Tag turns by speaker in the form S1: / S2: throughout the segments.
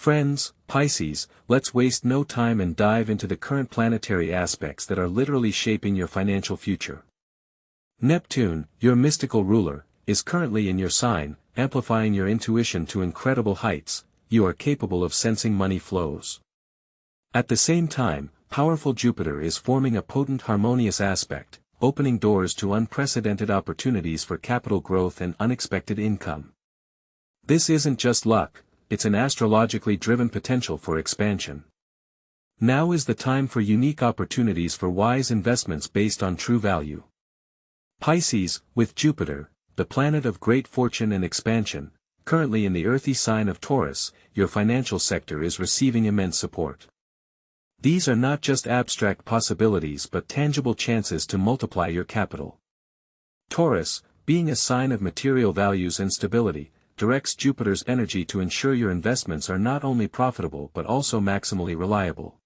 S1: Friends, Pisces, let's waste no time and dive into the current planetary aspects that are literally shaping your financial future. Neptune, your mystical ruler, is currently in your sign, amplifying your intuition to incredible heights. You are capable of sensing money flows. At the same time, powerful Jupiter is forming a potent harmonious aspect, opening doors to unprecedented opportunities for capital growth and unexpected income. This isn't just luck, it's an astrologically driven potential for expansion. Now is the time for unique opportunities for wise investments based on true value. Pisces, with Jupiter, the planet of great fortune and expansion, currently in the earthy sign of Taurus, your financial sector is receiving immense support. These are not just abstract possibilities but tangible chances to multiply your capital. Taurus, being a sign of material values and stability, directs Jupiter's energy to ensure your investments are not only profitable but also maximally reliable.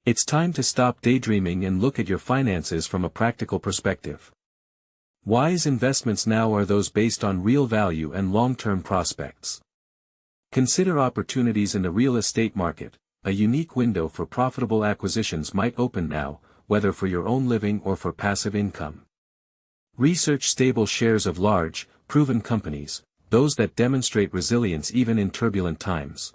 S1: It's time to stop daydreaming and look at your finances from a practical perspective. Wise investments now are those based on real value and long-term prospects. Consider opportunities in the real estate market. A unique window for profitable acquisitions might open now, whether for your own living or for passive income. Research stable shares of large, proven companies, those that demonstrate resilience even in turbulent times.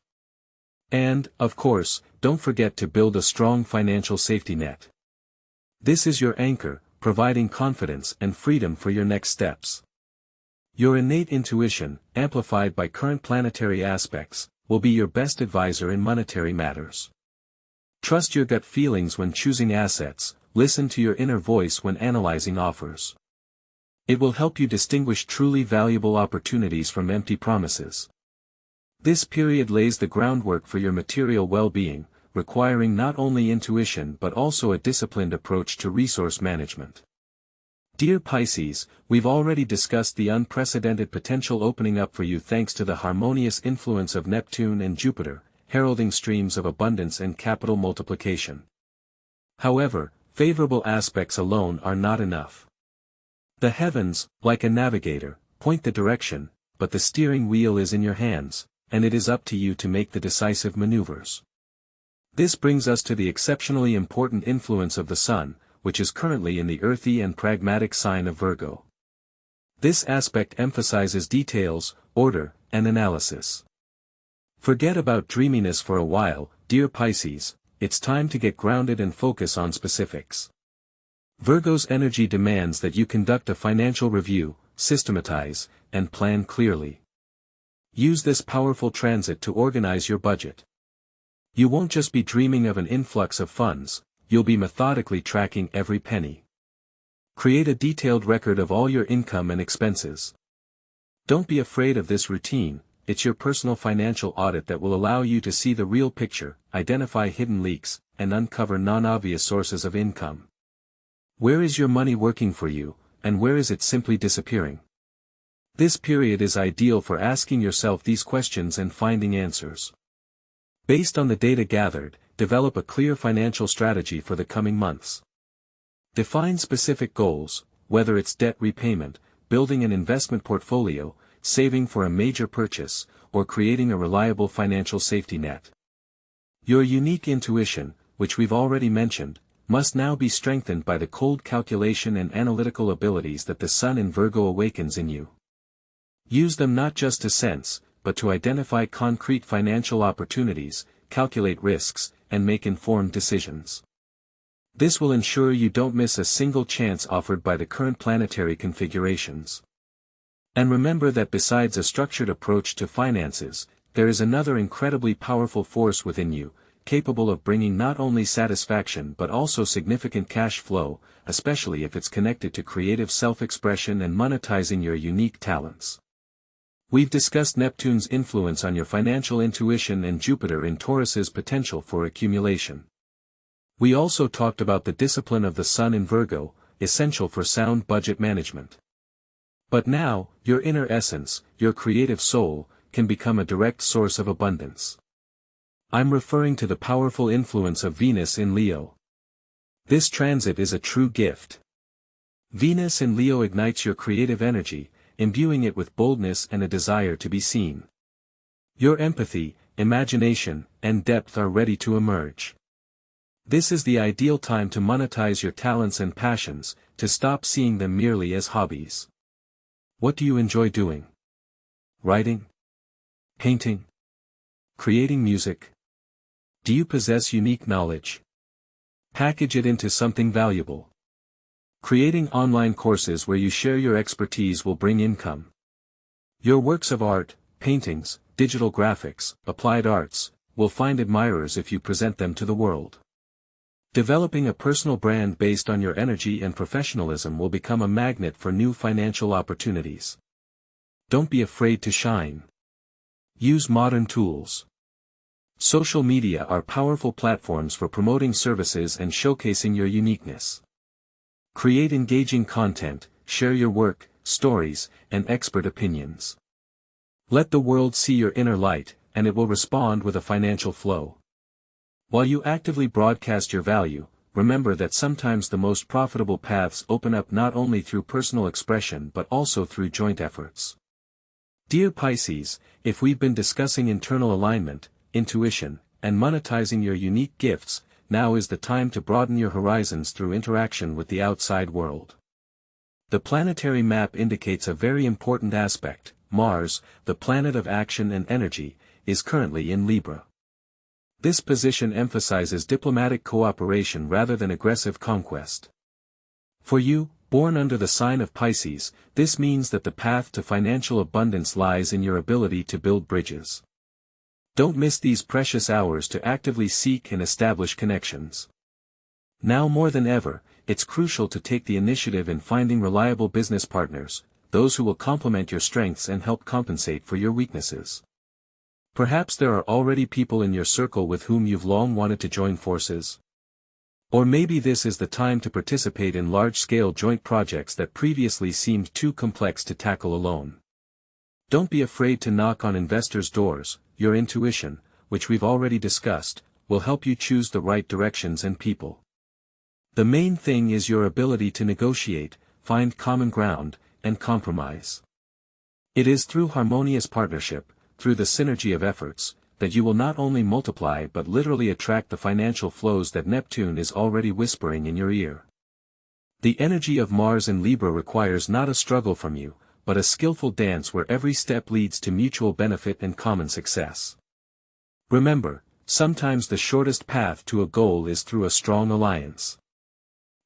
S1: And, of course, don't forget to build a strong financial safety net. This is your anchor, providing confidence and freedom for your next steps. Your innate intuition, amplified by current planetary aspects, will be your best advisor in monetary matters. Trust your gut feelings when choosing assets, listen to your inner voice when analyzing offers. It will help you distinguish truly valuable opportunities from empty promises. This period lays the groundwork for your material well-being, requiring not only intuition but also a disciplined approach to resource management. Dear Pisces, we've already discussed the unprecedented potential opening up for you thanks to the harmonious influence of Neptune and Jupiter, heralding streams of abundance and capital multiplication. However, favorable aspects alone are not enough. The heavens, like a navigator, point the direction, but the steering wheel is in your hands, and it is up to you to make the decisive maneuvers. This brings us to the exceptionally important influence of the Sun, which is currently in the earthy and pragmatic sign of Virgo. This aspect emphasizes details, order, and analysis. Forget about dreaminess for a while, dear Pisces, it's time to get grounded and focus on specifics. Virgo's energy demands that you conduct a financial review, systematize, and plan clearly. Use this powerful transit to organize your budget. You won't just be dreaming of an influx of funds, you'll be methodically tracking every penny. Create a detailed record of all your income and expenses. Don't be afraid of this routine, it's your personal financial audit that will allow you to see the real picture, identify hidden leaks, and uncover non-obvious sources of income. Where is your money working for you, and where is it simply disappearing? This period is ideal for asking yourself these questions and finding answers. Based on the data gathered, develop a clear financial strategy for the coming months. Define specific goals, whether it's debt repayment, building an investment portfolio, saving for a major purchase, or creating a reliable financial safety net. Your unique intuition, which we've already mentioned, must now be strengthened by the cold calculation and analytical abilities that the Sun in Virgo awakens in you. Use them not just to sense, but to identify concrete financial opportunities, calculate risks, and make informed decisions. This will ensure you don't miss a single chance offered by the current planetary configurations. And remember that besides a structured approach to finances, there is another incredibly powerful force within you, capable of bringing not only satisfaction but also significant cash flow, especially if it's connected to creative self-expression and monetizing your unique talents. We've discussed Neptune's influence on your financial intuition and Jupiter in Taurus's potential for accumulation. We also talked about the discipline of the Sun in Virgo, essential for sound budget management. But now, your inner essence, your creative soul, can become a direct source of abundance. I'm referring to the powerful influence of Venus in Leo. This transit is a true gift. Venus in Leo ignites your creative energy, imbuing it with boldness and a desire to be seen. Your empathy, imagination, and depth are ready to emerge. This is the ideal time to monetize your talents and passions, to stop seeing them merely as hobbies. What do you enjoy doing? Writing? Painting? Creating music? Do you possess unique knowledge? Package it into something valuable. Creating online courses where you share your expertise will bring income. Your works of art, paintings, digital graphics, applied arts, will find admirers if you present them to the world. Developing a personal brand based on your energy and professionalism will become a magnet for new financial opportunities. Don't be afraid to shine. Use modern tools. Social media are powerful platforms for promoting services and showcasing your uniqueness. Create engaging content, share your work, stories, and expert opinions. Let the world see your inner light, and it will respond with a financial flow. While you actively broadcast your value, remember that sometimes the most profitable paths open up not only through personal expression but also through joint efforts. Dear Pisces, if we've been discussing internal alignment, intuition, and monetizing your unique gifts, now is the time to broaden your horizons through interaction with the outside world. The planetary map indicates a very important aspect. Mars, the planet of action and energy, is currently in Libra. This position emphasizes diplomatic cooperation rather than aggressive conquest. For you, born under the sign of Pisces, this means that the path to financial abundance lies in your ability to build bridges. Don't miss these precious hours to actively seek and establish connections. Now more than ever, it's crucial to take the initiative in finding reliable business partners, those who will complement your strengths and help compensate for your weaknesses. Perhaps there are already people in your circle with whom you've long wanted to join forces. Or maybe this is the time to participate in large-scale joint projects that previously seemed too complex to tackle alone. Don't be afraid to knock on investors' doors. Your intuition, which we've already discussed, will help you choose the right directions and people. The main thing is your ability to negotiate, find common ground, and compromise. It is through harmonious partnership, through the synergy of efforts, that you will not only multiply but literally attract the financial flows that Neptune is already whispering in your ear. The energy of Mars in Libra requires not a struggle from you, but a skillful dance where every step leads to mutual benefit and common success. Remember, sometimes the shortest path to a goal is through a strong alliance.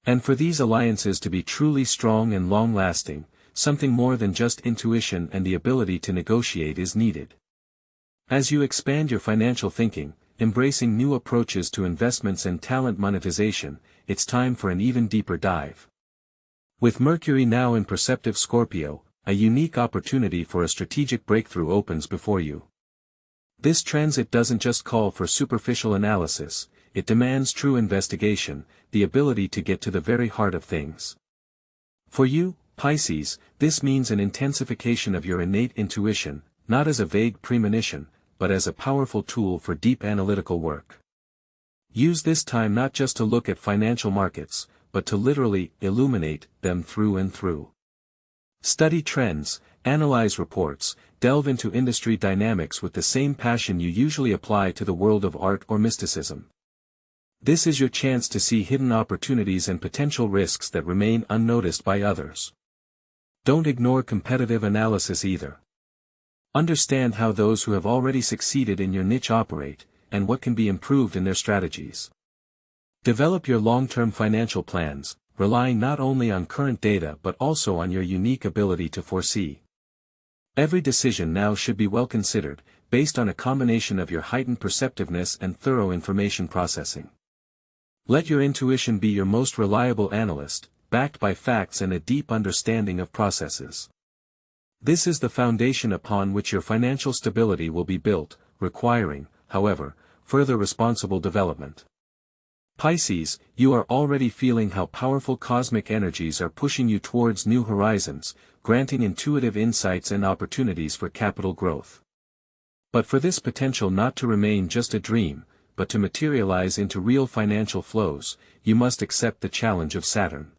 S1: And for these alliances to be truly strong and long-lasting, something more than just intuition and the ability to negotiate is needed. As you expand your financial thinking, embracing new approaches to investments and talent monetization, it's time for an even deeper dive. With Mercury now in perceptive Scorpio, a unique opportunity for a strategic breakthrough opens before you. This transit doesn't just call for superficial analysis, it demands true investigation, the ability to get to the very heart of things. For you, Pisces, this means an intensification of your innate intuition, not as a vague premonition, but as a powerful tool for deep analytical work. Use this time not just to look at financial markets, but to literally illuminate them through and through. Study trends, analyze reports, delve into industry dynamics with the same passion you usually apply to the world of art or mysticism. This is your chance to see hidden opportunities and potential risks that remain unnoticed by others. Don't ignore competitive analysis either. Understand how those who have already succeeded in your niche operate, and what can be improved in their strategies. Develop your long-term financial plans, relying not only on current data but also on your unique ability to foresee. Every decision now should be well considered, based on a combination of your heightened perceptiveness and thorough information processing. Let your intuition be your most reliable analyst, backed by facts and a deep understanding of processes. This is the foundation upon which your financial stability will be built, requiring, however, further responsible development. Pisces, you are already feeling how powerful cosmic energies are pushing you towards new horizons, granting intuitive insights and opportunities for capital growth. But for this potential not to remain just a dream, but to materialize into real financial flows, you must accept the challenge of Saturn.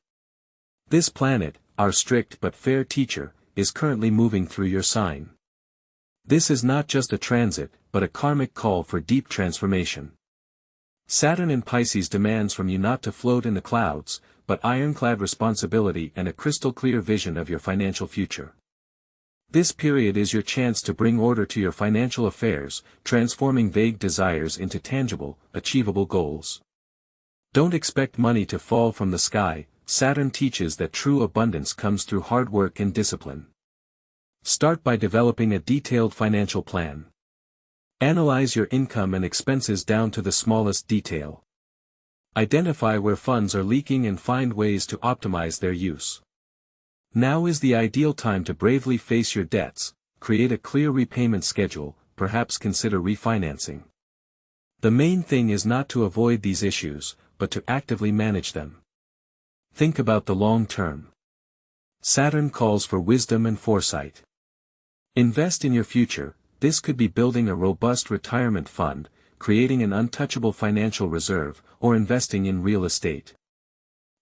S1: This planet, our strict but fair teacher, is currently moving through your sign. This is not just a transit, but a karmic call for deep transformation. Saturn in Pisces demands from you not to float in the clouds, but ironclad responsibility and a crystal-clear vision of your financial future. This period is your chance to bring order to your financial affairs, transforming vague desires into tangible, achievable goals. Don't expect money to fall from the sky. Saturn teaches that true abundance comes through hard work and discipline. Start by developing a detailed financial plan. Analyze your income and expenses down to the smallest detail. Identify where funds are leaking and find ways to optimize their use. Now is the ideal time to bravely face your debts, create a clear repayment schedule, perhaps consider refinancing. The main thing is not to avoid these issues, but to actively manage them. Think about the long term. Saturn calls for wisdom and foresight. Invest in your future. This could be building a robust retirement fund, creating an untouchable financial reserve, or investing in real estate.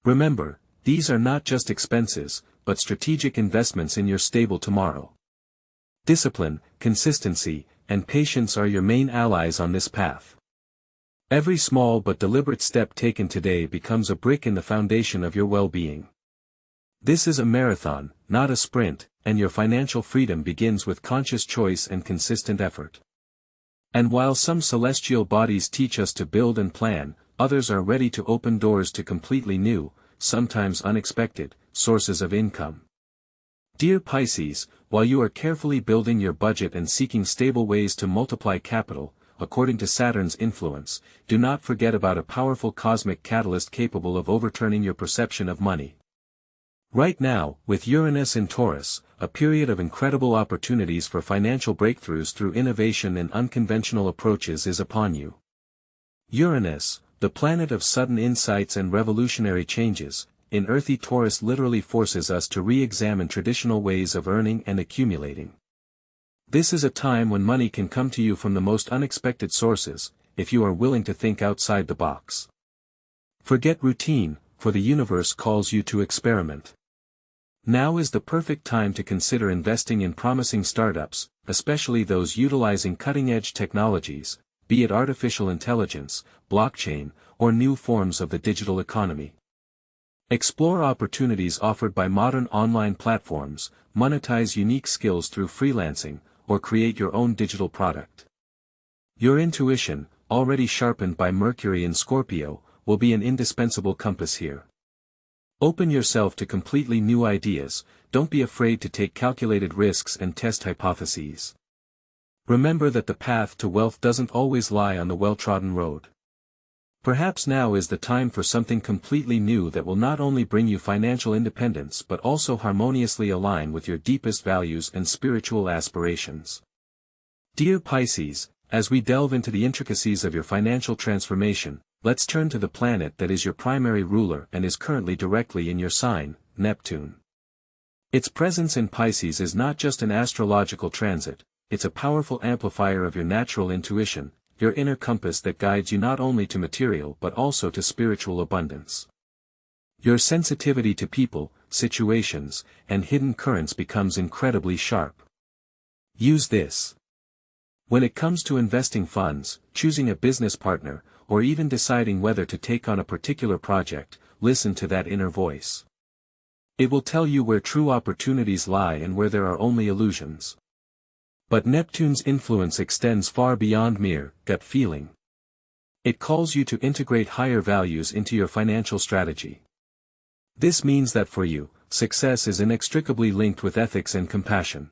S1: Remember, these are not just expenses, but strategic investments in your stable tomorrow. Discipline, consistency, and patience are your main allies on this path. Every small but deliberate step taken today becomes a brick in the foundation of your well-being. This is a marathon, not a sprint, and your financial freedom begins with conscious choice and consistent effort. And while some celestial bodies teach us to build and plan, others are ready to open doors to completely new, sometimes unexpected, sources of income. Dear Pisces, while you are carefully building your budget and seeking stable ways to multiply capital, according to Saturn's influence, do not forget about a powerful cosmic catalyst capable of overturning your perception of money. Right now, with Uranus in Taurus, a period of incredible opportunities for financial breakthroughs through innovation and unconventional approaches is upon you. Uranus, the planet of sudden insights and revolutionary changes, in earthy Taurus literally forces us to re-examine traditional ways of earning and accumulating. This is a time when money can come to you from the most unexpected sources, if you are willing to think outside the box. Forget routine, for the universe calls you to experiment. Now is the perfect time to consider investing in promising startups, especially those utilizing cutting-edge technologies, be it artificial intelligence, blockchain, or new forms of the digital economy. Explore opportunities offered by modern online platforms, monetize unique skills through freelancing, or create your own digital product. Your intuition, already sharpened by Mercury in Scorpio, will be an indispensable compass here. Open yourself to completely new ideas, don't be afraid to take calculated risks and test hypotheses. Remember that the path to wealth doesn't always lie on the well-trodden road. Perhaps now is the time for something completely new that will not only bring you financial independence but also harmoniously align with your deepest values and spiritual aspirations. Dear Pisces, as we delve into the intricacies of your financial transformation, let's turn to the planet that is your primary ruler and is currently directly in your sign, Neptune. Its presence in Pisces is not just an astrological transit, it's a powerful amplifier of your natural intuition, your inner compass that guides you not only to material but also to spiritual abundance. Your sensitivity to people, situations, and hidden currents becomes incredibly sharp. Use this. When it comes to investing funds, choosing a business partner, or even deciding whether to take on a particular project, listen to that inner voice. It will tell you where true opportunities lie and where there are only illusions. But Neptune's influence extends far beyond mere gut feeling. It calls you to integrate higher values into your financial strategy. This means that for you, success is inextricably linked with ethics and compassion.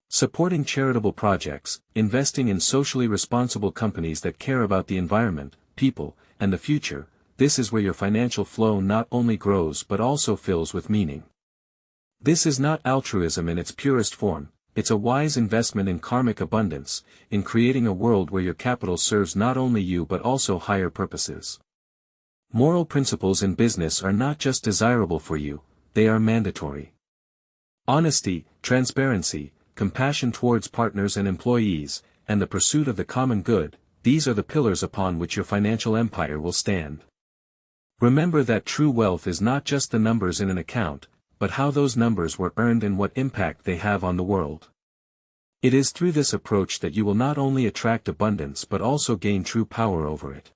S1: Supporting charitable projects, investing in socially responsible companies that care about the environment, people, and the future, this is where your financial flow not only grows but also fills with meaning. This is not altruism in its purest form, it's a wise investment in karmic abundance, in creating a world where your capital serves not only you but also higher purposes. Moral principles in business are not just desirable for you, they are mandatory. Honesty, transparency, compassion towards partners and employees, and the pursuit of the common good, these are the pillars upon which your financial empire will stand. Remember that true wealth is not just the numbers in an account, but how those numbers were earned and what impact they have on the world. It is through this approach that you will not only attract abundance but also gain true power over it.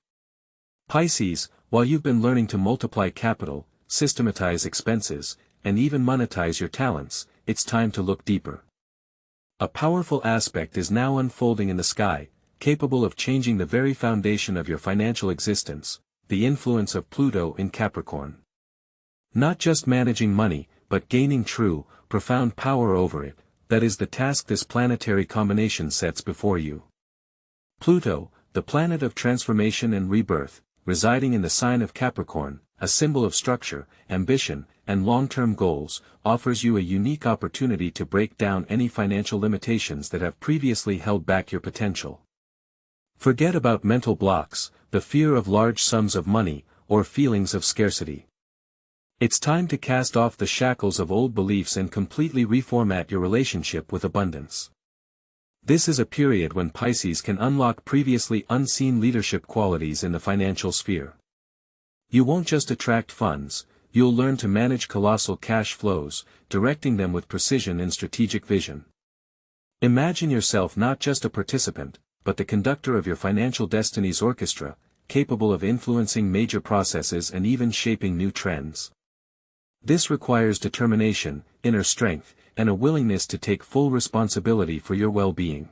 S1: Pisces, while you've been learning to multiply capital, systematize expenses, and even monetize your talents, it's time to look deeper. A powerful aspect is now unfolding in the sky, capable of changing the very foundation of your financial existence, the influence of Pluto in Capricorn. Not just managing money, but gaining true, profound power over it, that is the task this planetary combination sets before you. Pluto, the planet of transformation and rebirth, residing in the sign of Capricorn, a symbol of structure, ambition, and long-term goals, offers you a unique opportunity to break down any financial limitations that have previously held back your potential. Forget about mental blocks, the fear of large sums of money, or feelings of scarcity. It's time to cast off the shackles of old beliefs and completely reformat your relationship with abundance. This is a period when Pisces can unlock previously unseen leadership qualities in the financial sphere. You won't just attract funds, you'll learn to manage colossal cash flows, directing them with precision and strategic vision. Imagine yourself not just a participant, but the conductor of your financial destiny's orchestra, capable of influencing major processes and even shaping new trends. This requires determination, inner strength, and a willingness to take full responsibility for your well-being.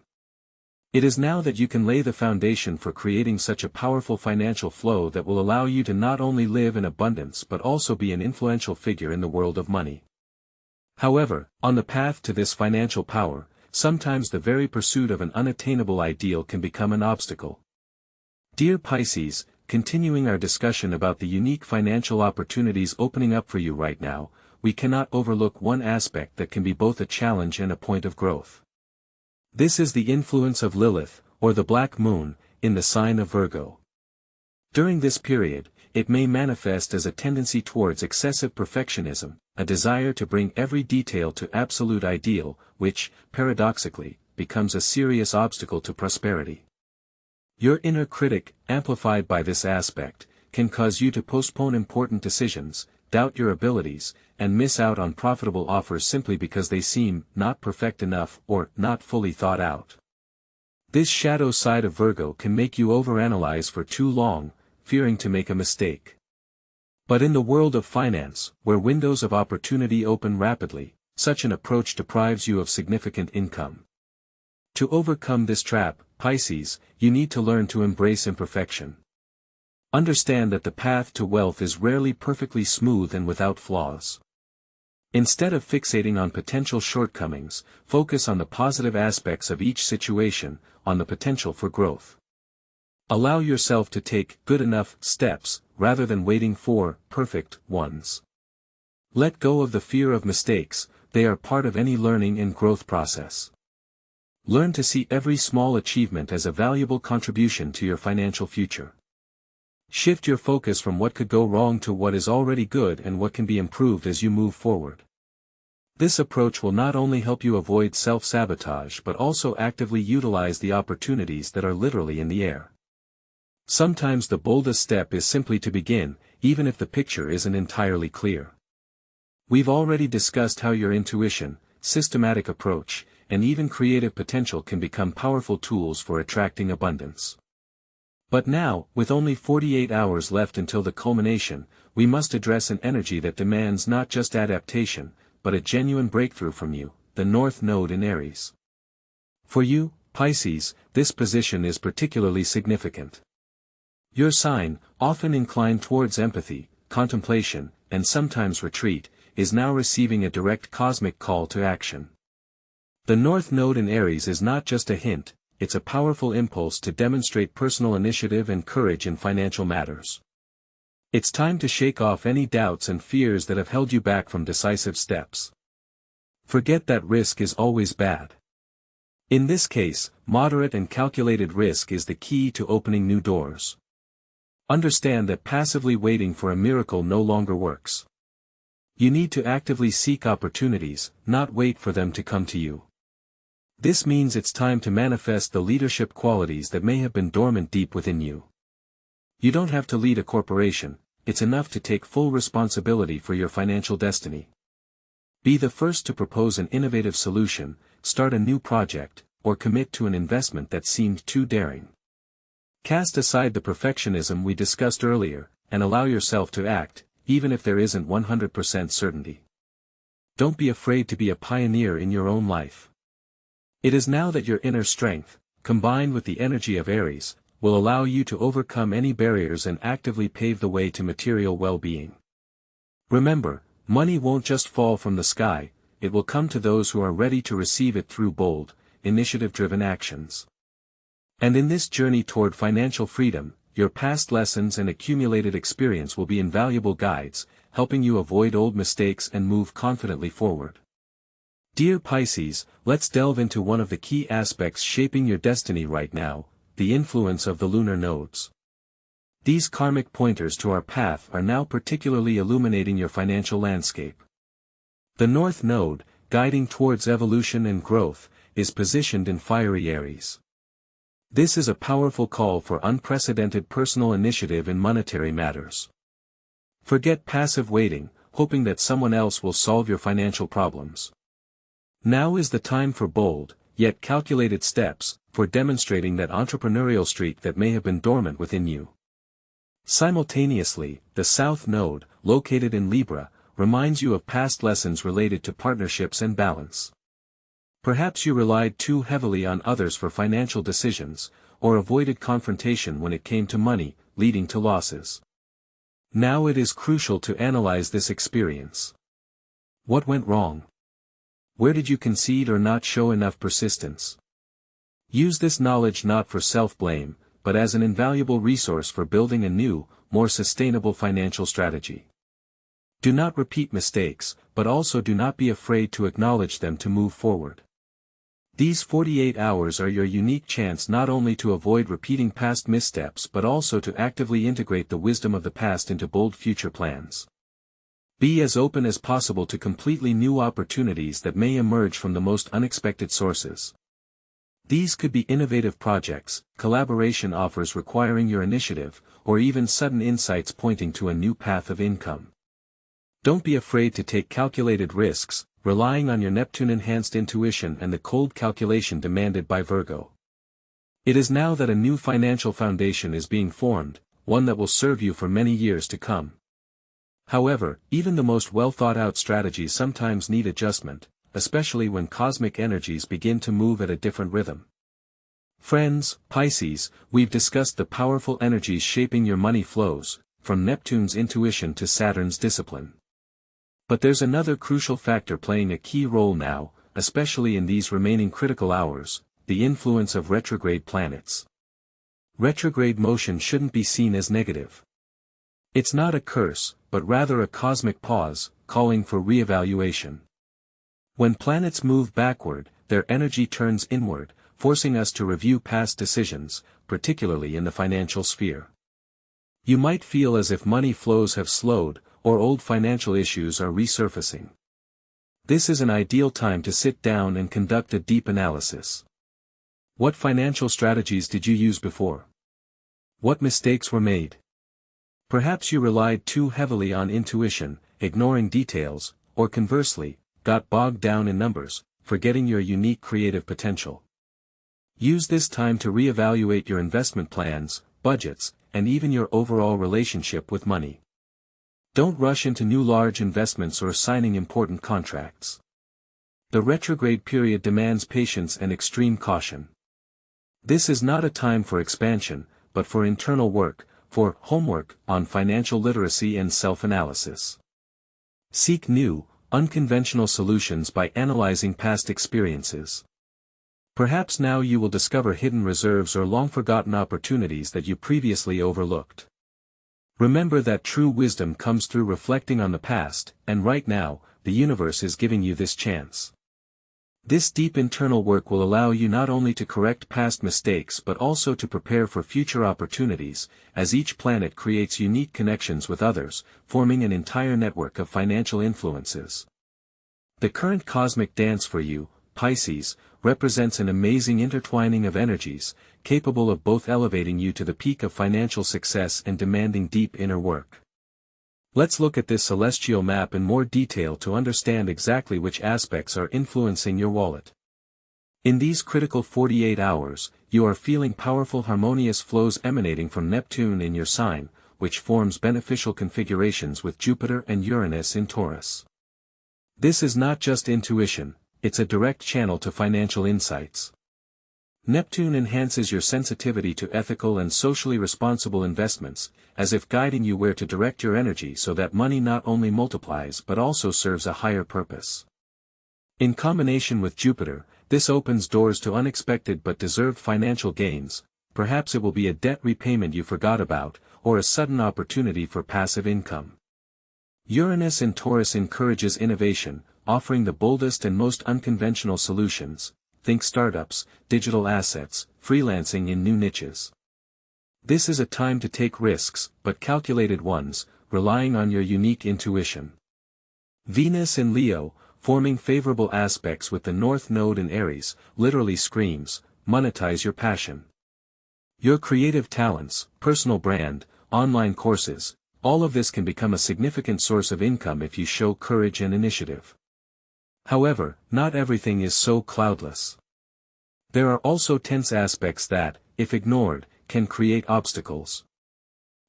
S1: It is now that you can lay the foundation for creating such a powerful financial flow that will allow you to not only live in abundance but also be an influential figure in the world of money. However, on the path to this financial power, sometimes the very pursuit of an unattainable ideal can become an obstacle. Dear Pisces, continuing our discussion about the unique financial opportunities opening up for you right now, we cannot overlook one aspect that can be both a challenge and a point of growth. This is the influence of Lilith, or the Black Moon, in the sign of Virgo. During this period, it may manifest as a tendency towards excessive perfectionism, a desire to bring every detail to absolute ideal, which, paradoxically, becomes a serious obstacle to prosperity. Your inner critic, amplified by this aspect, can cause you to postpone important decisions, doubt your abilities, and miss out on profitable offers simply because they seem not perfect enough or not fully thought out. This shadow side of Virgo can make you overanalyze for too long, fearing to make a mistake. But in the world of finance, where windows of opportunity open rapidly, such an approach deprives you of significant income. To overcome this trap, Pisces, you need to learn to embrace imperfection. Understand that the path to wealth is rarely perfectly smooth and without flaws. Instead of fixating on potential shortcomings, focus on the positive aspects of each situation, on the potential for growth. Allow yourself to take good enough steps, rather than waiting for perfect ones. Let go of the fear of mistakes, they are part of any learning and growth process. Learn to see every small achievement as a valuable contribution to your financial future. Shift your focus from what could go wrong to what is already good and what can be improved as you move forward. This approach will not only help you avoid self-sabotage but also actively utilize the opportunities that are literally in the air. Sometimes the boldest step is simply to begin, even if the picture isn't entirely clear. We've already discussed how your intuition, systematic approach, and even creative potential can become powerful tools for attracting abundance. But now, with only 48 hours left until the culmination, we must address an energy that demands not just adaptation, but a genuine breakthrough from you, the North Node in Aries. For you, Pisces, this position is particularly significant. Your sign, often inclined towards empathy, contemplation, and sometimes retreat, is now receiving a direct cosmic call to action. The North Node in Aries is not just a hint, it's a powerful impulse to demonstrate personal initiative and courage in financial matters. It's time to shake off any doubts and fears that have held you back from decisive steps. Forget that risk is always bad. In this case, moderate and calculated risk is the key to opening new doors. Understand that passively waiting for a miracle no longer works. You need to actively seek opportunities, not wait for them to come to you. This means it's time to manifest the leadership qualities that may have been dormant deep within you. You don't have to lead a corporation, it's enough to take full responsibility for your financial destiny. Be the first to propose an innovative solution, start a new project, or commit to an investment that seemed too daring. Cast aside the perfectionism we discussed earlier, and allow yourself to act, even if there isn't 100% certainty. Don't be afraid to be a pioneer in your own life. It is now that your inner strength, combined with the energy of Aries, will allow you to overcome any barriers and actively pave the way to material well-being. Remember, money won't just fall from the sky, it will come to those who are ready to receive it through bold, initiative-driven actions. And in this journey toward financial freedom, your past lessons and accumulated experience will be invaluable guides, helping you avoid old mistakes and move confidently forward. Dear Pisces, let's delve into one of the key aspects shaping your destiny right now, the influence of the lunar nodes. These karmic pointers to our path are now particularly illuminating your financial landscape. The North Node, guiding towards evolution and growth, is positioned in fiery Aries. This is a powerful call for unprecedented personal initiative in monetary matters. Forget passive waiting, hoping that someone else will solve your financial problems. Now is the time for bold, yet calculated steps, for demonstrating that entrepreneurial streak that may have been dormant within you. Simultaneously, the South Node, located in Libra, reminds you of past lessons related to partnerships and balance. Perhaps you relied too heavily on others for financial decisions, or avoided confrontation when it came to money, leading to losses. Now it is crucial to analyze this experience. What went wrong? Where did you concede or not show enough persistence? Use this knowledge not for self-blame, but as an invaluable resource for building a new, more sustainable financial strategy. Do not repeat mistakes, but also do not be afraid to acknowledge them to move forward. These 48 hours are your unique chance not only to avoid repeating past missteps but also to actively integrate the wisdom of the past into bold future plans. Be as open as possible to completely new opportunities that may emerge from the most unexpected sources. These could be innovative projects, collaboration offers requiring your initiative, or even sudden insights pointing to a new path of income. Don't be afraid to take calculated risks, relying on your Neptune-enhanced intuition and the cold calculation demanded by Virgo. It is now that a new financial foundation is being formed, one that will serve you for many years to come. However, even the most well-thought-out strategies sometimes need adjustment, especially when cosmic energies begin to move at a different rhythm. Friends, Pisces, we've discussed the powerful energies shaping your money flows, from Neptune's intuition to Saturn's discipline. But there's another crucial factor playing a key role now, especially in these remaining critical hours, the influence of retrograde planets. Retrograde motion shouldn't be seen as negative. It's not a curse, but rather a cosmic pause, calling for reevaluation. When planets move backward, their energy turns inward, forcing us to review past decisions, particularly in the financial sphere. You might feel as if money flows have slowed, or old financial issues are resurfacing. This is an ideal time to sit down and conduct a deep analysis. What financial strategies did you use before? What mistakes were made? Perhaps you relied too heavily on intuition, ignoring details, or conversely, got bogged down in numbers, forgetting your unique creative potential. Use this time to reevaluate your investment plans, budgets, and even your overall relationship with money. Don't rush into new large investments or signing important contracts. The retrograde period demands patience and extreme caution. This is not a time for expansion, but for internal work, for homework on financial literacy and self-analysis. Seek new, unconventional solutions by analyzing past experiences. Perhaps now you will discover hidden reserves or long-forgotten opportunities that you previously overlooked. Remember that true wisdom comes through reflecting on the past, and right now, the universe is giving you this chance. This deep internal work will allow you not only to correct past mistakes but also to prepare for future opportunities, as each planet creates unique connections with others, forming an entire network of financial influences. The current cosmic dance for you, Pisces, represents an amazing intertwining of energies, capable of both elevating you to the peak of financial success and demanding deep inner work. Let's look at this celestial map in more detail to understand exactly which aspects are influencing your wallet. In these critical 48 hours, you are feeling powerful harmonious flows emanating from Neptune in your sign, which forms beneficial configurations with Jupiter and Uranus in Taurus. This is not just intuition, it's a direct channel to financial insights. Neptune enhances your sensitivity to ethical and socially responsible investments, as if guiding you where to direct your energy so that money not only multiplies but also serves a higher purpose. In combination with Jupiter, this opens doors to unexpected but deserved financial gains. Perhaps it will be a debt repayment you forgot about, or a sudden opportunity for passive income. Uranus in Taurus encourages innovation, offering the boldest and most unconventional solutions. Think startups, digital assets, freelancing in new niches. This is a time to take risks, but calculated ones, relying on your unique intuition. Venus in Leo, forming favorable aspects with the North Node in Aries, literally screams, monetize your passion. Your creative talents, personal brand, online courses, all of this can become a significant source of income if you show courage and initiative. However, not everything is so cloudless. There are also tense aspects that, if ignored, can create obstacles.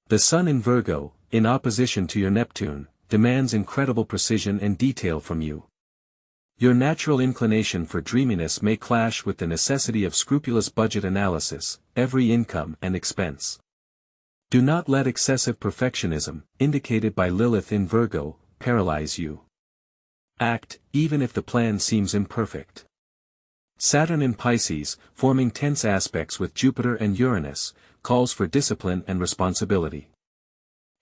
S1: The Sun in Virgo, in opposition to your Neptune, demands incredible precision and detail from you. Your natural inclination for dreaminess may clash with the necessity of scrupulous budget analysis, every income and expense. Do not let excessive perfectionism, indicated by Lilith in Virgo, paralyze you. Act, even if the plan seems imperfect. Saturn in Pisces, forming tense aspects with Jupiter and Uranus, calls for discipline and responsibility.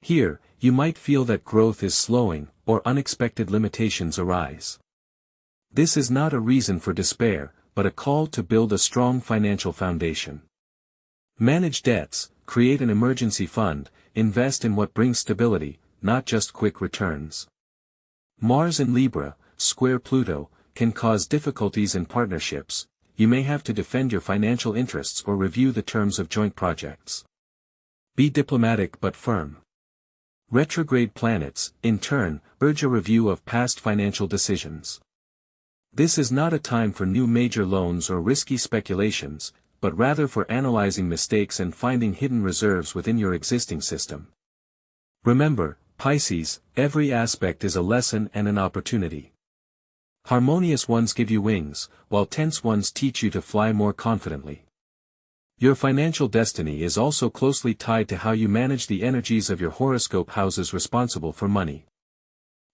S1: Here, you might feel that growth is slowing, or unexpected limitations arise. This is not a reason for despair, but a call to build a strong financial foundation. Manage debts, create an emergency fund, invest in what brings stability, not just quick returns. Mars in Libra, square Pluto, can cause difficulties in partnerships. You may have to defend your financial interests or review the terms of joint projects. Be diplomatic but firm. Retrograde planets, in turn, urge a review of past financial decisions. This is not a time for new major loans or risky speculations, but rather for analyzing mistakes and finding hidden reserves within your existing system. Remember, Pisces, every aspect is a lesson and an opportunity. Harmonious ones give you wings, while tense ones teach you to fly more confidently. Your financial destiny is also closely tied to how you manage the energies of your horoscope houses responsible for money.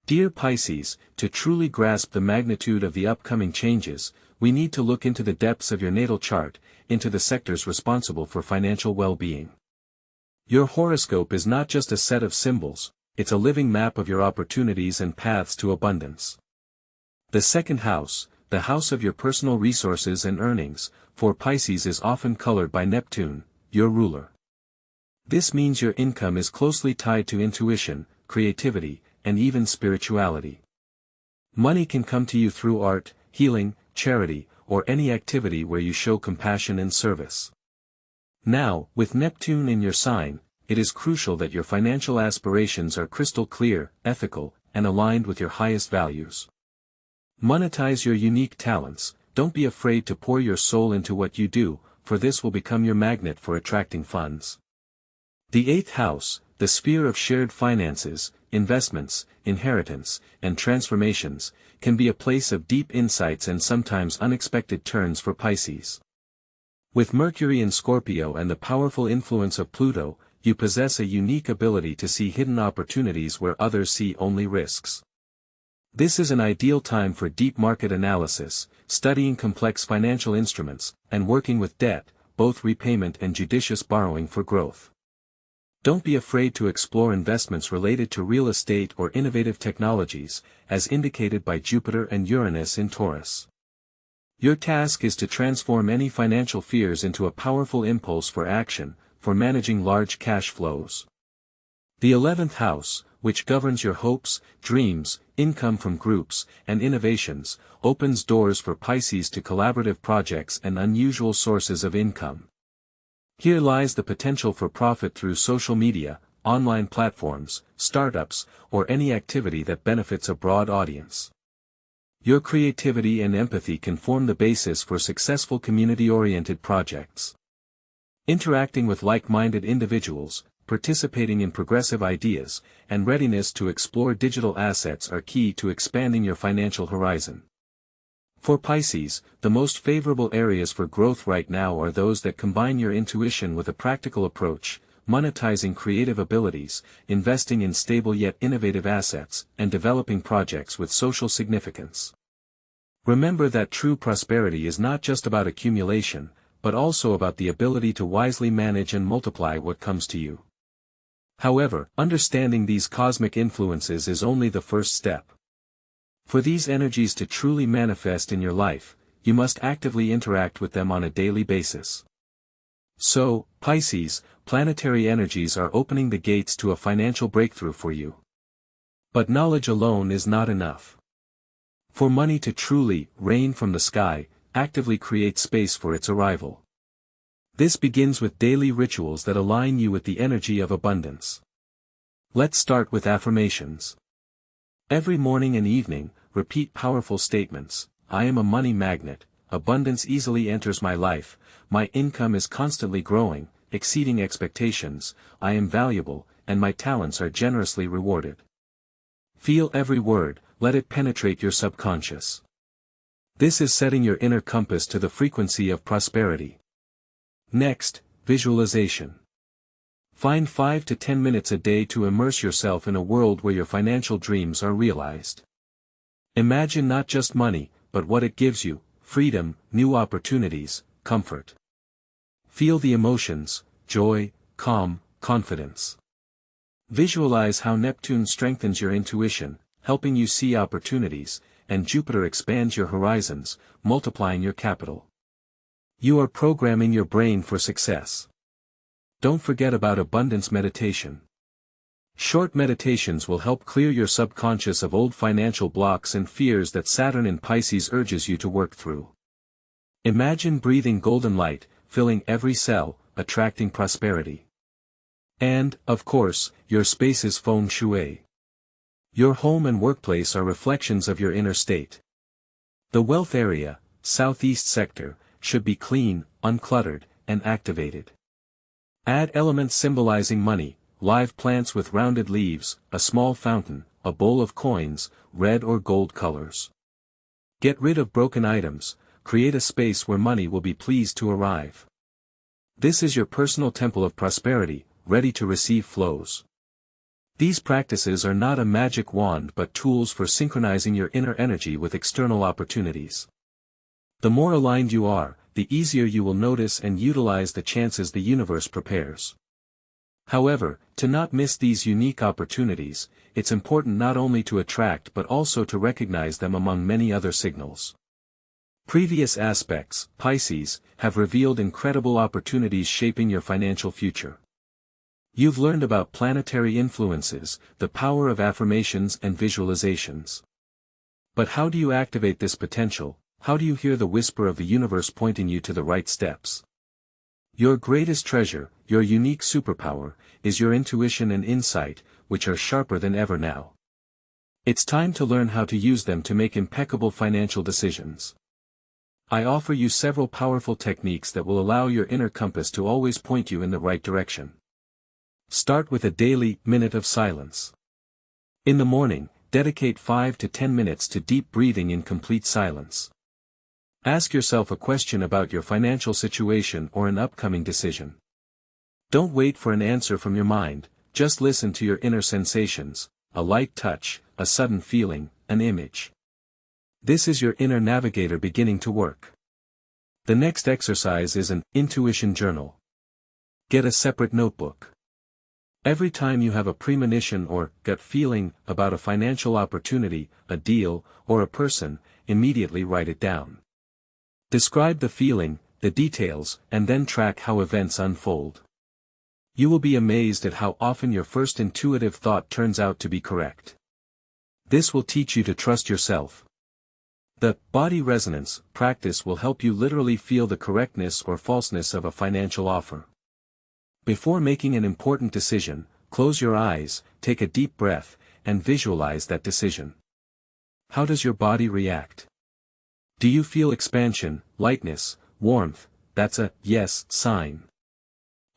S1: Dear Pisces, to truly grasp the magnitude of the upcoming changes, we need to look into the depths of your natal chart, into the sectors responsible for financial well-being. Your horoscope is not just a set of symbols, it's a living map of your opportunities and paths to abundance. The second house, the house of your personal resources and earnings, for Pisces is often colored by Neptune, your ruler. This means your income is closely tied to intuition, creativity, and even spirituality. Money can come to you through art, healing, charity, or any activity where you show compassion and service. Now, with Neptune in your sign, it is crucial that your financial aspirations are crystal clear, ethical, and aligned with your highest values. Monetize your unique talents. Don't be afraid to pour your soul into what you do, for this will become your magnet for attracting funds. The eighth house, the sphere of shared finances, investments, inheritance, and transformations, can be a place of deep insights and sometimes unexpected turns for Pisces. With Mercury in Scorpio and the powerful influence of Pluto, you possess a unique ability to see hidden opportunities where others see only risks. This is an ideal time for deep market analysis, studying complex financial instruments, and working with debt, both repayment and judicious borrowing for growth. Don't be afraid to explore investments related to real estate or innovative technologies, as indicated by Jupiter and Uranus in Taurus. Your task is to transform any financial fears into a powerful impulse for action, for managing large cash flows. The 11th house, which governs your hopes, dreams, income from groups, and innovations, opens doors for Pisces to collaborative projects and unusual sources of income. Here lies the potential for profit through social media, online platforms, startups, or any activity that benefits a broad audience. Your creativity and empathy can form the basis for successful community-oriented projects. Interacting with like-minded individuals, participating in progressive ideas, and readiness to explore digital assets are key to expanding your financial horizon. For Pisces, the most favorable areas for growth right now are those that combine your intuition with a practical approach, monetizing creative abilities, investing in stable yet innovative assets, and developing projects with social significance. Remember that true prosperity is not just about accumulation, but also about the ability to wisely manage and multiply what comes to you. However, understanding these cosmic influences is only the first step. For these energies to truly manifest in your life, you must actively interact with them on a daily basis. So, Pisces, planetary energies are opening the gates to a financial breakthrough for you. But knowledge alone is not enough. For money to truly rain from the sky, actively create space for its arrival. This begins with daily rituals that align you with the energy of abundance. Let's start with affirmations. Every morning and evening, repeat powerful statements: I am a money magnet, abundance easily enters my life, my income is constantly growing, exceeding expectations, I am valuable, and my talents are generously rewarded. Feel every word, let it penetrate your subconscious. This is setting your inner compass to the frequency of prosperity. Next, visualization. Find 5 to 10 minutes a day to immerse yourself in a world where your financial dreams are realized. Imagine not just money, but what it gives you: freedom, new opportunities, comfort. Feel the emotions: joy, calm, confidence. Visualize how Neptune strengthens your intuition, helping you see opportunities, and Jupiter expands your horizons, multiplying your capital. You are programming your brain for success. Don't forget about abundance meditation. Short meditations will help clear your subconscious of old financial blocks and fears that Saturn in Pisces urges you to work through. Imagine breathing golden light, filling every cell, attracting prosperity. And, of course, your space is feng shui. Your home and workplace are reflections of your inner state. The wealth area, southeast sector, should be clean, uncluttered, and activated. Add elements symbolizing money: live plants with rounded leaves, a small fountain, a bowl of coins, red or gold colors. Get rid of broken items, create a space where money will be pleased to arrive. This is your personal temple of prosperity, ready to receive flows. These practices are not a magic wand but tools for synchronizing your inner energy with external opportunities. The more aligned you are, the easier you will notice and utilize the chances the universe prepares. However, to not miss these unique opportunities, it's important not only to attract but also to recognize them among many other signals. Previous aspects, Pisces, have revealed incredible opportunities shaping your financial future. You've learned about planetary influences, the power of affirmations and visualizations. But how do you activate this potential? How do you hear the whisper of the universe pointing you to the right steps? Your greatest treasure, your unique superpower, is your intuition and insight, which are sharper than ever now. It's time to learn how to use them to make impeccable financial decisions. I offer you several powerful techniques that will allow your inner compass to always point you in the right direction. Start with a daily minute of silence. In the morning, dedicate 5 to 10 minutes to deep breathing in complete silence. Ask yourself a question about your financial situation or an upcoming decision. Don't wait for an answer from your mind, just listen to your inner sensations: a light touch, a sudden feeling, an image. This is your inner navigator beginning to work. The next exercise is an intuition journal. Get a separate notebook. Every time you have a premonition or gut feeling about a financial opportunity, a deal, or a person, immediately write it down. Describe the feeling, the details, and then track how events unfold. You will be amazed at how often your first intuitive thought turns out to be correct. This will teach you to trust yourself. The body resonance practice will help you literally feel the correctness or falseness of a financial offer. Before making an important decision, close your eyes, take a deep breath, and visualize that decision. How does your body react? Do you feel expansion, lightness, warmth? That's a yes sign.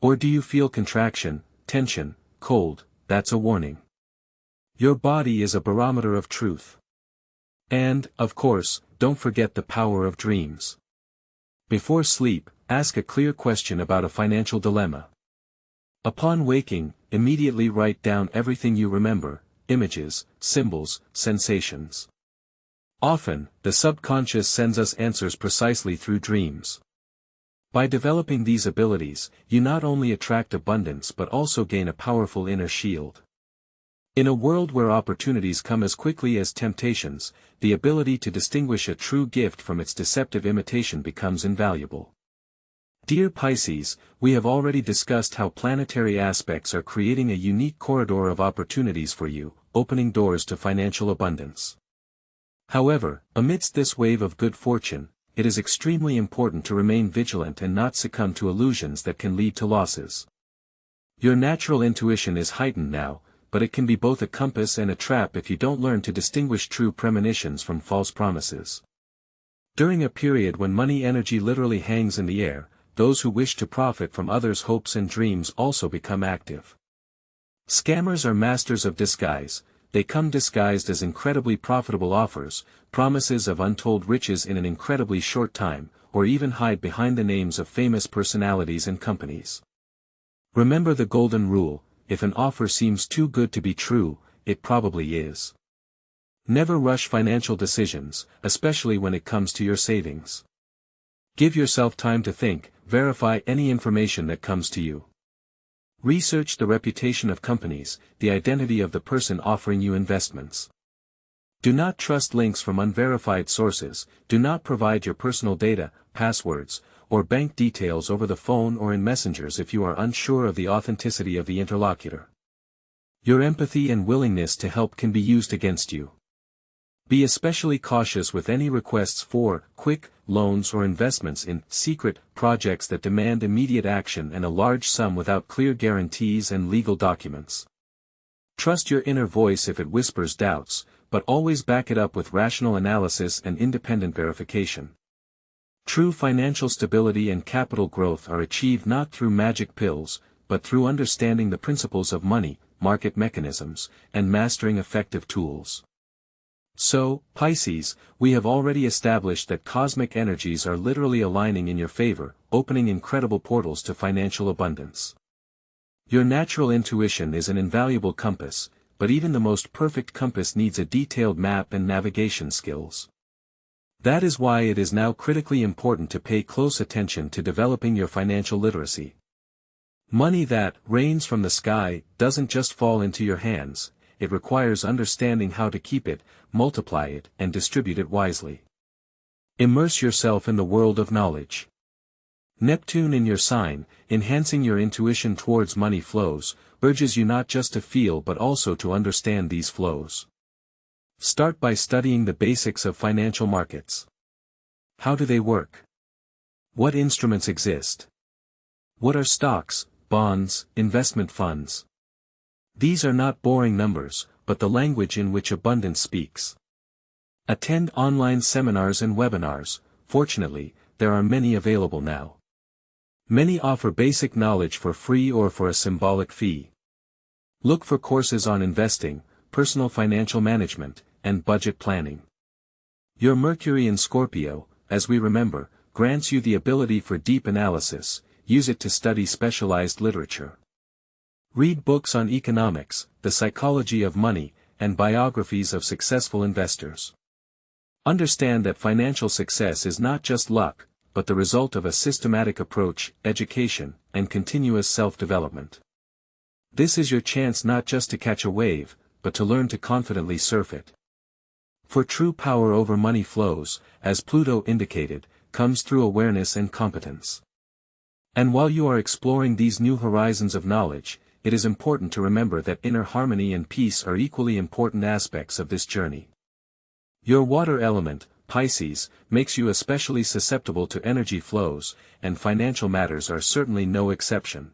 S1: Or do you feel contraction, tension, cold? That's a warning. Your body is a barometer of truth. And, of course, don't forget the power of dreams. Before sleep, ask a clear question about a financial dilemma. Upon waking, immediately write down everything you remember: images, symbols, sensations. Often, the subconscious sends us answers precisely through dreams. By developing these abilities, you not only attract abundance but also gain a powerful inner shield. In a world where opportunities come as quickly as temptations, the ability to distinguish a true gift from its deceptive imitation becomes invaluable. Dear Pisces, we have already discussed how planetary aspects are creating a unique corridor of opportunities for you, opening doors to financial abundance. However, amidst this wave of good fortune, it is extremely important to remain vigilant and not succumb to illusions that can lead to losses. Your natural intuition is heightened now, but it can be both a compass and a trap if you don't learn to distinguish true premonitions from false promises. During a period when money energy literally hangs in the air, those who wish to profit from others' hopes and dreams also become active. Scammers are masters of disguise. They come disguised as incredibly profitable offers, promises of untold riches in an incredibly short time, or even hide behind the names of famous personalities and companies. Remember the golden rule: if an offer seems too good to be true, it probably is. Never rush financial decisions, especially when it comes to your savings. Give yourself time to think, verify any information that comes to you. Research the reputation of companies, the identity of the person offering you investments. Do not trust links from unverified sources. Do not provide your personal data, passwords, or bank details over the phone or in messengers if you are unsure of the authenticity of the interlocutor. Your empathy and willingness to help can be used against you. Be especially cautious with any requests for quick loans or investments in secret projects that demand immediate action and a large sum without clear guarantees and legal documents. Trust your inner voice if it whispers doubts, but always back it up with rational analysis and independent verification. True financial stability and capital growth are achieved not through magic pills, but through understanding the principles of money, market mechanisms, and mastering effective tools. So, Pisces, we have already established that cosmic energies are literally aligning in your favor, opening incredible portals to financial abundance. Your natural intuition is an invaluable compass, but even the most perfect compass needs a detailed map and navigation skills. That is why it is now critically important to pay close attention to developing your financial literacy. Money that rains from the sky doesn't just fall into your hands. It requires understanding how to keep it, multiply it, and distribute it wisely. Immerse yourself in the world of knowledge. Neptune in your sign, enhancing your intuition towards money flows, urges you not just to feel but also to understand these flows. Start by studying the basics of financial markets. How do they work? What instruments exist? What are stocks, bonds, investment funds? These are not boring numbers, but the language in which abundance speaks. Attend online seminars and webinars. Fortunately, there are many available now. Many offer basic knowledge for free or for a symbolic fee. Look for courses on investing, personal financial management, and budget planning. Your Mercury in Scorpio, as we remember, grants you the ability for deep analysis. Use it to study specialized literature. Read books on economics, the psychology of money, and biographies of successful investors. Understand that financial success is not just luck, but the result of a systematic approach, education, and continuous self-development. This is your chance not just to catch a wave, but to learn to confidently surf it. For true power over money flows, as Pluto indicated, comes through awareness and competence. And while you are exploring these new horizons of knowledge, it is important to remember that inner harmony and peace are equally important aspects of this journey. Your water element, Pisces, makes you especially susceptible to energy flows, and financial matters are certainly no exception.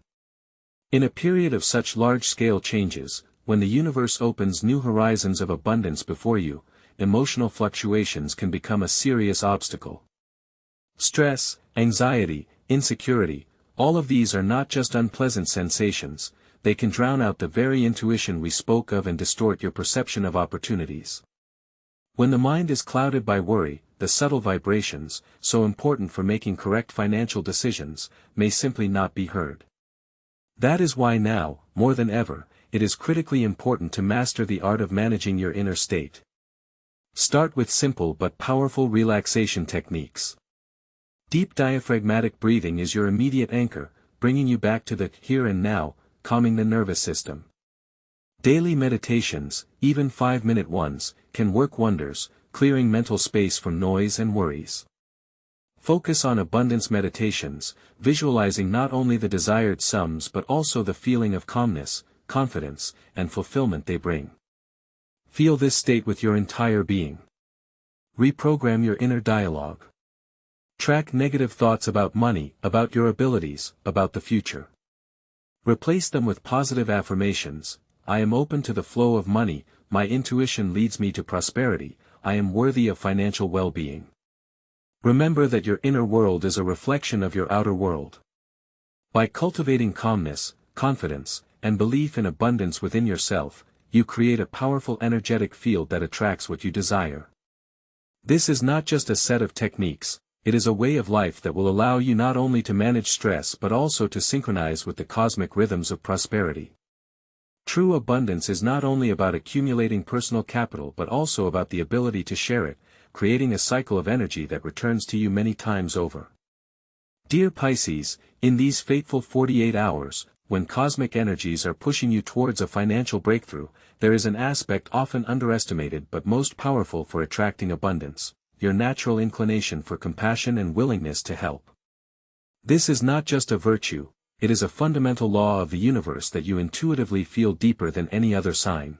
S1: In a period of such large-scale changes, when the universe opens new horizons of abundance before you, emotional fluctuations can become a serious obstacle. Stress, anxiety, insecurity, all of these are not just unpleasant sensations, they can drown out the very intuition we spoke of and distort your perception of opportunities. When the mind is clouded by worry, the subtle vibrations, so important for making correct financial decisions, may simply not be heard. That is why now, more than ever, it is critically important to master the art of managing your inner state. Start with simple but powerful relaxation techniques. Deep diaphragmatic breathing is your immediate anchor, bringing you back to the here and now, calming the nervous system. Daily meditations, even 5-minute ones, can work wonders, clearing mental space from noise and worries. Focus on abundance meditations, visualizing not only the desired sums but also the feeling of calmness, confidence, and fulfillment they bring. Feel this state with your entire being. Reprogram your inner dialogue. Track negative thoughts about money, about your abilities, about the future. Replace them with positive affirmations. I am open to the flow of money, my intuition leads me to prosperity, I am worthy of financial well-being. Remember that your inner world is a reflection of your outer world. By cultivating calmness, confidence, and belief in abundance within yourself, you create a powerful energetic field that attracts what you desire. This is not just a set of techniques, it is a way of life that will allow you not only to manage stress but also to synchronize with the cosmic rhythms of prosperity. True abundance is not only about accumulating personal capital but also about the ability to share it, creating a cycle of energy that returns to you many times over. Dear Pisces, in these fateful 48 hours, when cosmic energies are pushing you towards a financial breakthrough, there is an aspect often underestimated but most powerful for attracting abundance: your natural inclination for compassion and willingness to help. This is not just a virtue, it is a fundamental law of the universe that you intuitively feel deeper than any other sign.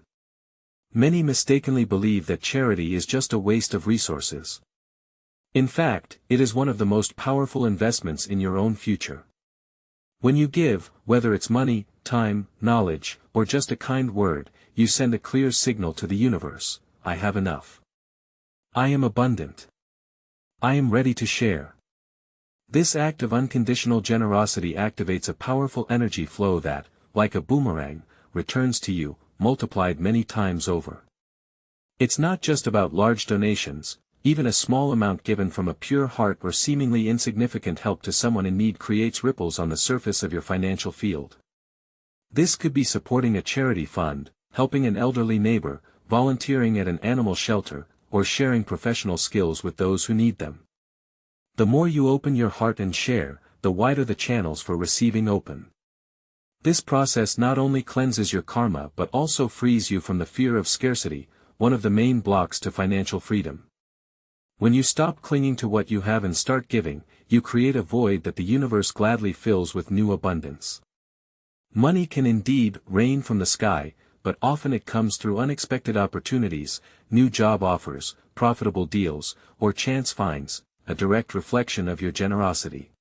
S1: Many mistakenly believe that charity is just a waste of resources. In fact, it is one of the most powerful investments in your own future. When you give, whether it's money, time, knowledge, or just a kind word, you send a clear signal to the universe: I have enough. I am abundant. I am ready to share. This act of unconditional generosity activates a powerful energy flow that, like a boomerang, returns to you, multiplied many times over. It's not just about large donations, even a small amount given from a pure heart or seemingly insignificant help to someone in need creates ripples on the surface of your financial field. This could be supporting a charity fund, helping an elderly neighbor, volunteering at an animal shelter, or sharing professional skills with those who need them. The more you open your heart and share, the wider the channels for receiving open. This process not only cleanses your karma but also frees you from the fear of scarcity, one of the main blocks to financial freedom. When you stop clinging to what you have and start giving, you create a void that the universe gladly fills with new abundance. Money can indeed rain from the sky, but often it comes through unexpected opportunities, new job offers, profitable deals, or chance finds, a direct reflection of your generosity.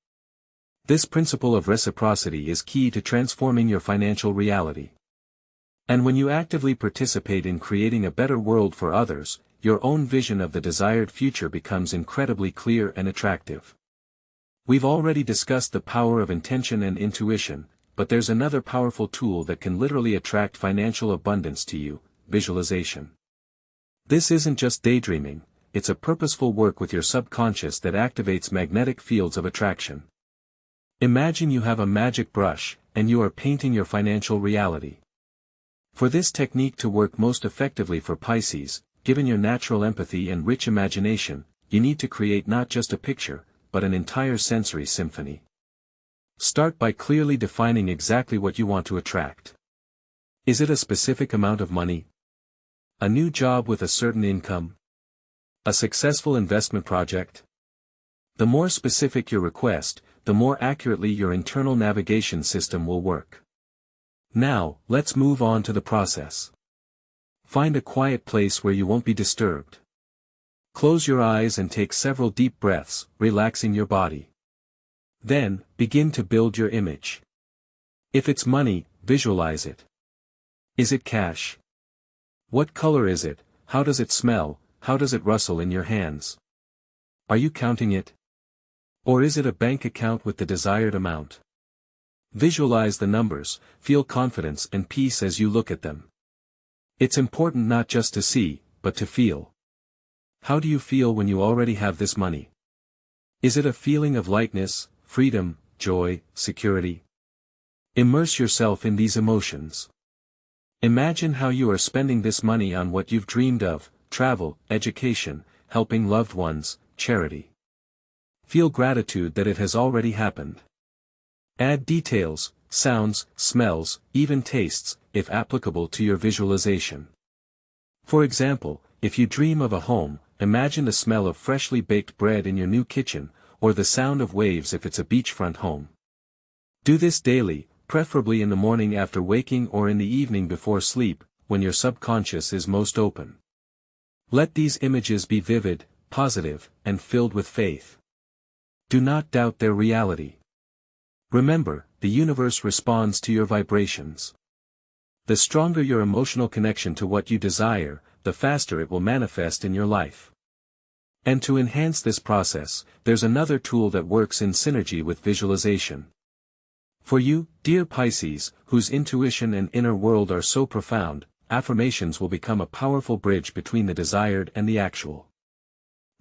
S1: This principle of reciprocity is key to transforming your financial reality. And when you actively participate in creating a better world for others, your own vision of the desired future becomes incredibly clear and attractive. We've already discussed the power of intention and intuition, but there's another powerful tool that can literally attract financial abundance to you: visualization. This isn't just daydreaming, it's a purposeful work with your subconscious that activates magnetic fields of attraction. Imagine you have a magic brush, and you are painting your financial reality. For this technique to work most effectively for Pisces, given your natural empathy and rich imagination, you need to create not just a picture, but an entire sensory symphony. Start by clearly defining exactly what you want to attract. Is it a specific amount of money? A new job with a certain income? A successful investment project? The more specific your request, the more accurately your internal navigation system will work. Now, let's move on to the process. Find a quiet place where you won't be disturbed. Close your eyes and take several deep breaths, relaxing your body. Then, begin to build your image. If it's money, visualize it. Is it cash? What color is it? How does it smell? how does it rustle in your hands? Are you counting it? Or is it a bank account with the desired amount? Visualize the numbers, feel confidence and peace as you look at them. It's important not just to see, but to feel. How do you feel when you already have this money? Is it a feeling of lightness, freedom, joy, security? Immerse yourself in these emotions. Imagine how you are spending this money on what you've dreamed of: travel, education, helping loved ones, charity. Feel gratitude that it has already happened. Add details, sounds, smells, even tastes, if applicable to your visualization. For example, if you dream of a home, imagine the smell of freshly baked bread in your new kitchen, or the sound of waves if it's a beachfront home. Do this daily, preferably in the morning after waking or in the evening before sleep, when your subconscious is most open. Let these images be vivid, positive, and filled with faith. Do not doubt their reality. Remember, the universe responds to your vibrations. The stronger your emotional connection to what you desire, the faster it will manifest in your life. And to enhance this process, there's another tool that works in synergy with visualization. For you, dear Pisces, whose intuition and inner world are so profound, affirmations will become a powerful bridge between the desired and the actual.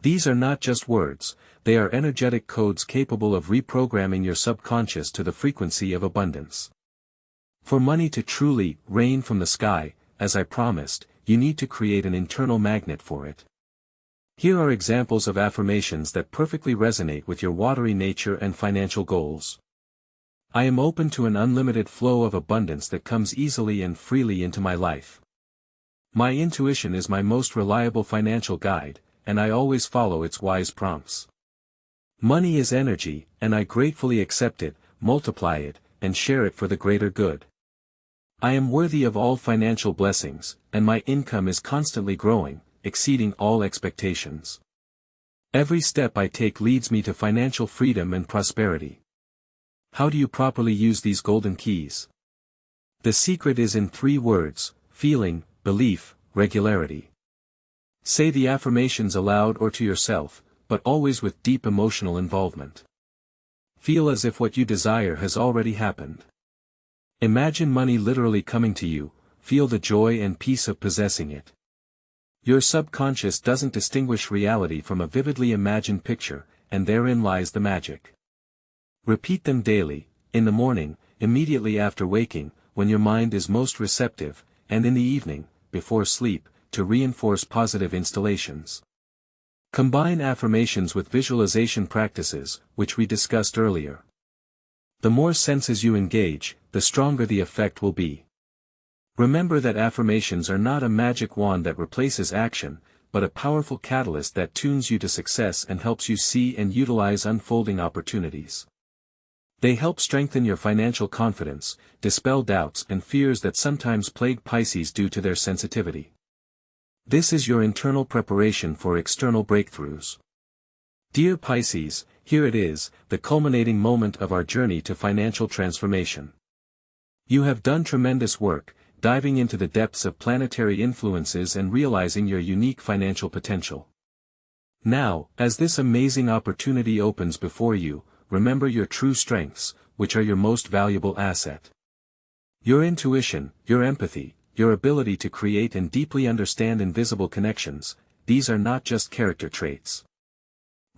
S1: These are not just words, they are energetic codes capable of reprogramming your subconscious to the frequency of abundance. For money to truly rain from the sky, as I promised, you need to create an internal magnet for it. Here are examples of affirmations that perfectly resonate with your watery nature and financial goals. I am open to an unlimited flow of abundance that comes easily and freely into my life. My intuition is my most reliable financial guide, and I always follow its wise prompts. Money is energy, and I gratefully accept it, multiply it, and share it for the greater good. I am worthy of all financial blessings, and my income is constantly growing, exceeding all expectations. Every step I take leads me to financial freedom and prosperity. How do you properly use these golden keys? The secret is in 3 words: feeling, belief, regularity. Say the affirmations aloud or to yourself, but always with deep emotional involvement. Feel as if what you desire has already happened. Imagine money literally coming to you, feel the joy and peace of possessing it. Your subconscious doesn't distinguish reality from a vividly imagined picture, and therein lies the magic. Repeat them daily, in the morning, immediately after waking, when your mind is most receptive, and in the evening, before sleep, to reinforce positive installations. Combine affirmations with visualization practices, which we discussed earlier. The more senses you engage, the stronger the effect will be. Remember that affirmations are not a magic wand that replaces action, but a powerful catalyst that tunes you to success and helps you see and utilize unfolding opportunities. They help strengthen your financial confidence, dispel doubts and fears that sometimes plague Pisces due to their sensitivity. This is your internal preparation for external breakthroughs. Dear Pisces, here it is, the culminating moment of our journey to financial transformation. You have done tremendous work, diving into the depths of planetary influences and realizing your unique financial potential. Now, as this amazing opportunity opens before you, remember your true strengths, which are your most valuable asset. Your intuition, your empathy, your ability to create and deeply understand invisible connections, these are not just character traits.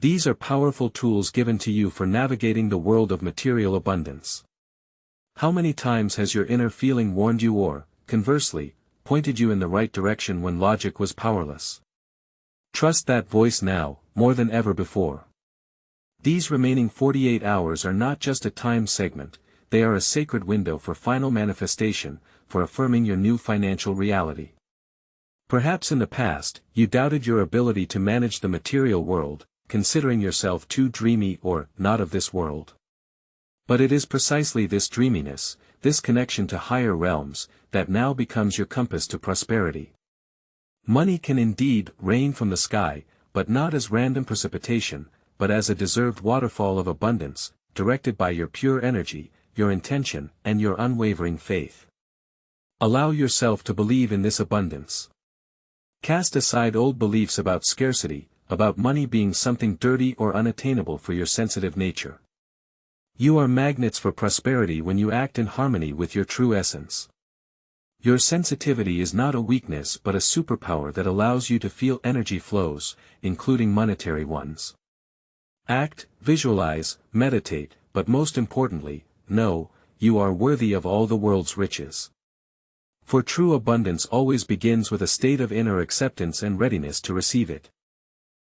S1: These are powerful tools given to you for navigating the world of material abundance. How many times has your inner feeling warned you or, conversely, pointed you in the right direction when logic was powerless? Trust that voice now, more than ever before. These remaining 48 hours are not just a time segment, they are a sacred window for final manifestation, for affirming your new financial reality. Perhaps in the past, you doubted your ability to manage the material world, considering yourself too dreamy or not of this world. But it is precisely this dreaminess, this connection to higher realms, that now becomes your compass to prosperity. Money can indeed rain from the sky, but not as random precipitation, but as a deserved waterfall of abundance, directed by your pure energy, your intention, and your unwavering faith. Allow yourself to believe in this abundance. Cast aside old beliefs about scarcity, about money being something dirty or unattainable for your sensitive nature. You are magnets for prosperity when you act in harmony with your true essence. Your sensitivity is not a weakness but a superpower that allows you to feel energy flows, including monetary ones. Act, visualize, meditate, but most importantly, know, you are worthy of all the world's riches. For true abundance always begins with a state of inner acceptance and readiness to receive it.